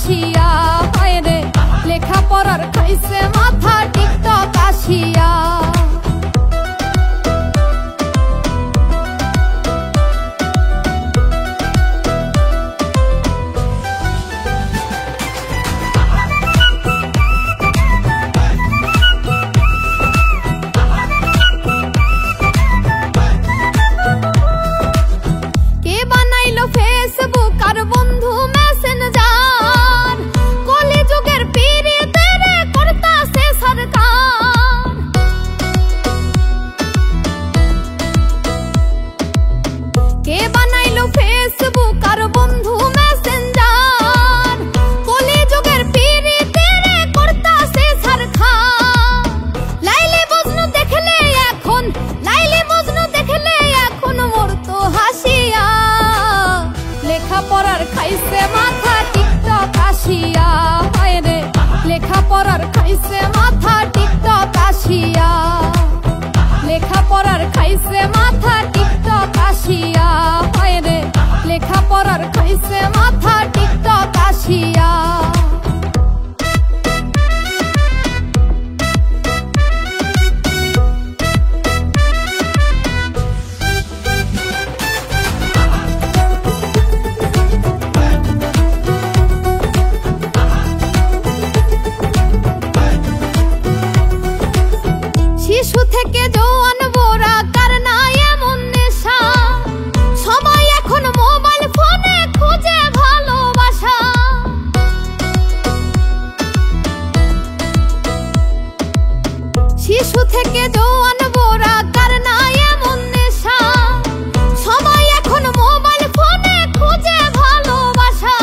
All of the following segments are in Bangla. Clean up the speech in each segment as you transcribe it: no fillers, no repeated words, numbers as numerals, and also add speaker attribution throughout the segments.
Speaker 1: আসিয়া, হায় রে লেখাপড়ার খাইছে মাথা টিকটক আসিয়া। ফেসবুক আর বন্ধু মেসেঞ্জার, কলিযুগের পীড়িতের করতাছে সরকার। কে বানাইলো ফেসবুক আর বন্ধু মেসেঞ্জার, কলিযুগের পীড়িতের করতাছে সরকার। লাইলি মজনু দেখলে এখন, লাইলি মজনু দেখলে এখন মোর তো হাসিয়া, লেখাপড়ার খাইছে মাথা টিকটক আসিয়া, হায় রে লেখাপড়ার খাইছে মাথা টিকটক আসিয়া। লেখাপড়ার খাইছে মাথা টিকটক আসিয়া, হায় রে লেখাপড়ার খাইছে মাথা টিকটক আসিয়া। শিশু থেকে জওয়ান বোরা কার নাই এমন নেশা, সবাই এখন মোবাইল ফোনে খুঁজে ভালোবাসা। শিশু থেকে জওয়ান বোরা কার নাই এমন নেশা, সবাই এখন মোবাইল ফোনে খুঁজে ভালোবাসা।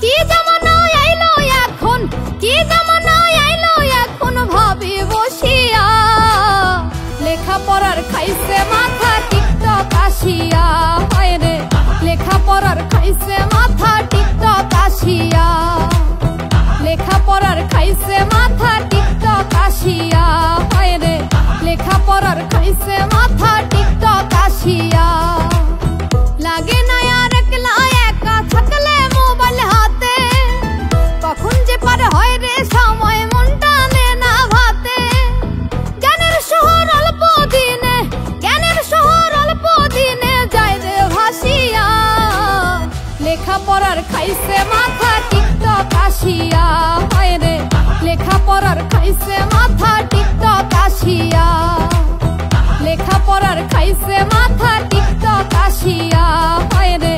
Speaker 1: কি জামানা আইলো এখন, কি জামানা আইলো এখন ভাবি বসিয়া, লেখাপড়ার খাইছে মাথা টিকটক আসিয়া, হায় রে লেখাপড়ার খাইছে মাথা টিকটক আসিয়া। লেখাপড়ার খাইছে মাথা টিকটক আসিয়া, হায় রে লেখাপড়ার খাইছে মাথা টিকটক আসিয়া। লাগে না আর একলা একা থাকলে মোবাইল হাতে, কখন যে পার হয় রে সময় মন টানে না ভাতে। জ্ঞানের শহর অল্প দিনে, জ্ঞানের শহর অল্প দিনে যায় রে ভাসিয়া, লেখাপড়ার খাইছে মাথা টিকটক আসিয়া, হায় রে লেখাপড়ার খাইছে মাথা টিকটক আসিয়া। লেখাপড়ার খাইছে মাথা টিকটক আসিয়া, হায় রে